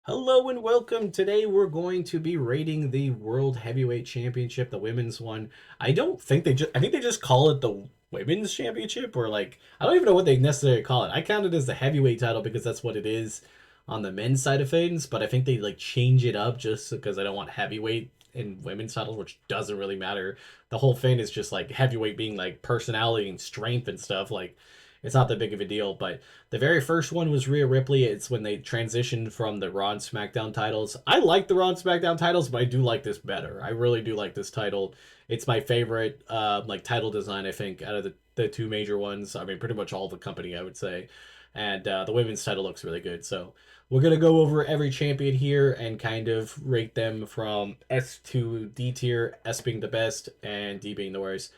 Hello and welcome. Today we're going to be rating the World Heavyweight Championship, the women's one. I think they just call it the Women's Championship, or like I don't even know what they necessarily call it. I count it as the heavyweight title because that's what it is on the men's side of things, but I think they like change it up just because I don't want heavyweight in women's titles, which doesn't really matter. The whole thing is just like heavyweight being like personality and strength and stuff. Like it's not that big of a deal, but the very first one was Rhea Ripley. It's when they transitioned from the Raw and SmackDown titles. I like the Raw and SmackDown titles, but I do like this better. I really do like this title. It's my favorite like title design, I think, out of the two major ones. I mean, pretty much all the company, I would say. And the women's title looks really good. So we're gonna go over every champion here and kind of rate them from S to D tier, S being the best and D being the worst.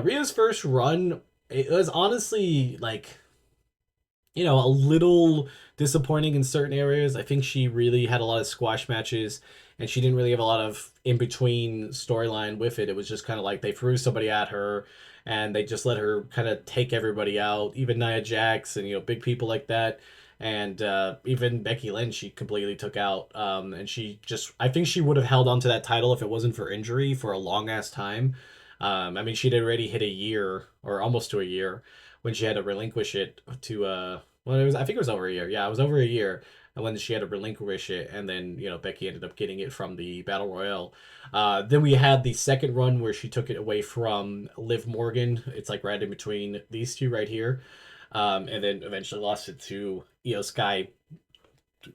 Rhea's first run, it was honestly like a little disappointing in certain areas. I think she really had a lot of squash matches and she didn't really have a lot of in between storyline with it. It was just kind of like they threw somebody at her and they just let her kind of take everybody out, even Nia Jax and big people like that. And even Becky Lynch, she completely took out. And I think she would have held on to that title if it wasn't for injury for a long ass time. I mean, she'd already hit a year or almost to a year when she had to relinquish it to I think it was over a year. Yeah, it was over a year. And when she had to relinquish it, and then Becky ended up getting it from the Battle Royale. Then we had the second run where she took it away from Liv Morgan. It's like right in between these two right here, and then eventually lost it to Io Sky.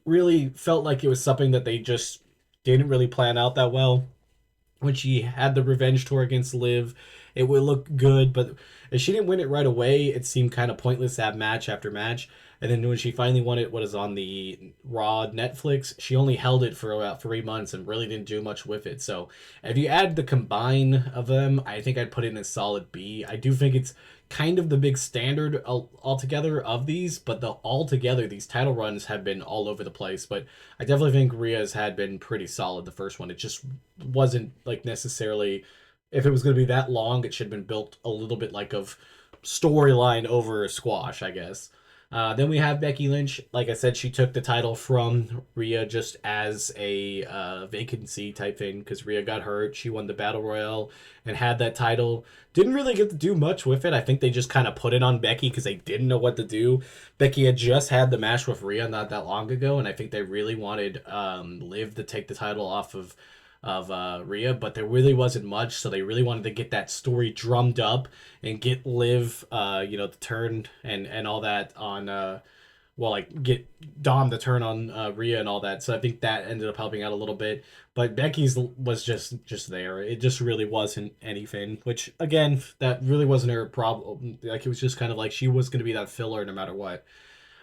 Really felt like it was something that they just didn't really plan out that well when she had the revenge tour against Liv, it would look good, but if she didn't win it right away, it seemed kind of pointless to have match after match. And then when she finally won it, what is on the Raw Netflix, she only held it for about 3 months and really didn't do much with it. So if you add the combine of them, I think I'd put it in a solid B. I do think it's kind of the big standard altogether of these, but altogether these title runs have been all over the place. But I definitely think Rhea's had been pretty solid the first one. It just wasn't like necessarily, if it was going to be that long, it should have been built a little bit like of storyline over squash, I guess. Then we have Becky Lynch. Like I said, she took the title from Rhea just as a vacancy type thing because Rhea got hurt. She won the Battle Royale and had that title. Didn't really get to do much with it. I think they just kind of put it on Becky because they didn't know what to do. Becky had just had the match with Rhea not that long ago, and I think they really wanted Liv to take the title off of Rhea, but there really wasn't much, so they really wanted to get that story drummed up and get Liv, the turn and all that on, like get Dom to turn on Rhea and all that. So I think that ended up helping out a little bit. But Becky's was just there. It just really wasn't anything. Which again, that really wasn't her problem. Like it was just kind of like she was going to be that filler no matter what.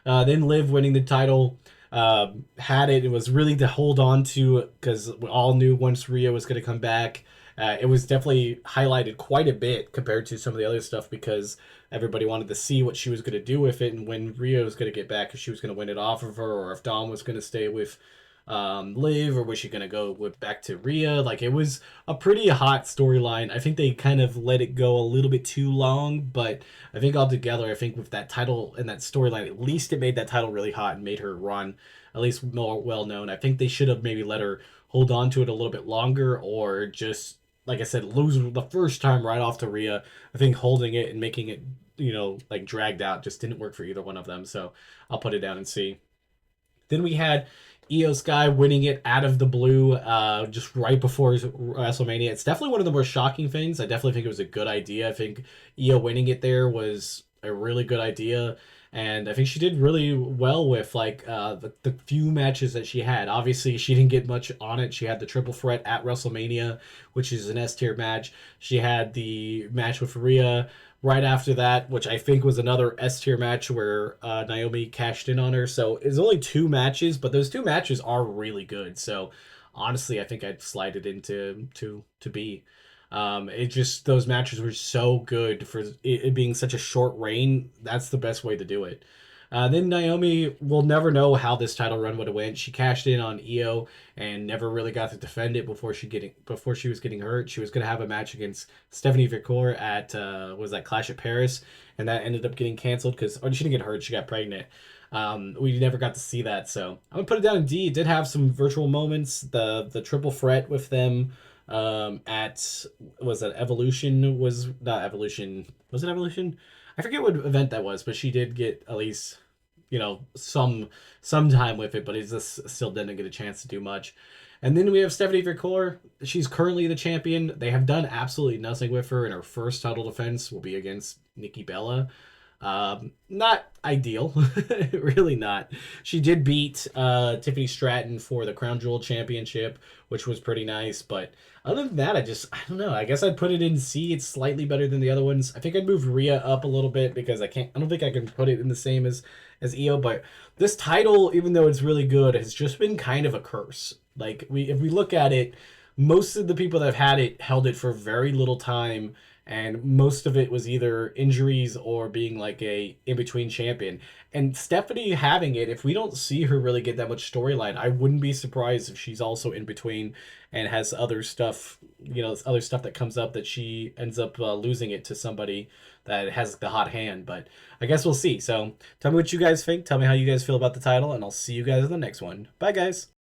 Then Liv winning the title had it. It was really to hold on to because we all knew once Rhea was going to come back. It was definitely highlighted quite a bit compared to some of the other stuff because everybody wanted to see what she was going to do with it and when Rhea was going to get back, if she was going to win it off of her or if Dom was going to stay with Liv or was she going to go with back to Rhea. Like it was a pretty hot storyline. I think they kind of let it go a little bit too long, but I think altogether, I think with that title and that storyline, at least it made that title really hot and made her run at least more well known. I think they should have maybe let her hold on to it a little bit longer or just like I said, lose the first time right off to Rhea. I think holding it and making it, like dragged out just didn't work for either one of them. So I'll put it down and see. Then we had Io Sky winning it out of the blue, just right before WrestleMania. It's definitely one of the more shocking things. I definitely think it was a good idea. I think Io winning it there was a really good idea. And I think she did really well with like the few matches that she had. Obviously, she didn't get much on it. She had the triple threat at WrestleMania, which is an S tier match. She had the match with Rhea right after that, which I think was another S tier match where Naomi cashed in on her. So it's only two matches, but those two matches are really good. So honestly, I think I'd slide it into to B. It just those matches were so good for it being such a short reign. That's the best way to do it. Then Naomi will never know how this title run would have went. She cashed in on Io and never really got to defend it before she was getting hurt. She was going to have a match against Stephanie Vicor at was that Clash of Paris, and that ended up getting canceled because she didn't get hurt. She got pregnant. We never got to see that, so I'm gonna put it down in D. It did have some virtual moments. The triple threat with them at was that Evolution was not Evolution. Was it Evolution? I forget what event that was, but she did get at least some time with it, but it just still didn't get a chance to do much. And then we have Stephanie Vicor. She's currently the champion. They have done absolutely nothing with her, and her first title defense will be against Nikki Bella. Not ideal, really not. She did beat Tiffany Stratton for the Crown Jewel Championship, which was pretty nice. But other than that, I don't know. I guess I'd put it in C. It's slightly better than the other ones. I think I'd move Rhea up a little bit because I don't think I can put it in the same as Io. But this title, even though it's really good, has just been kind of a curse. Like if we look at it, most of the people that have had it held it for very little time, and most of it was either injuries or being like a in-between champion. And Stephanie having it, if we don't see her really get that much storyline, I wouldn't be surprised if she's also in between and has other stuff, other stuff that comes up that she ends up losing it to somebody that has the hot hand. But I guess we'll see. So tell me what you guys think. Tell me how you guys feel about the title, and I'll see you guys in the next one. Bye, guys.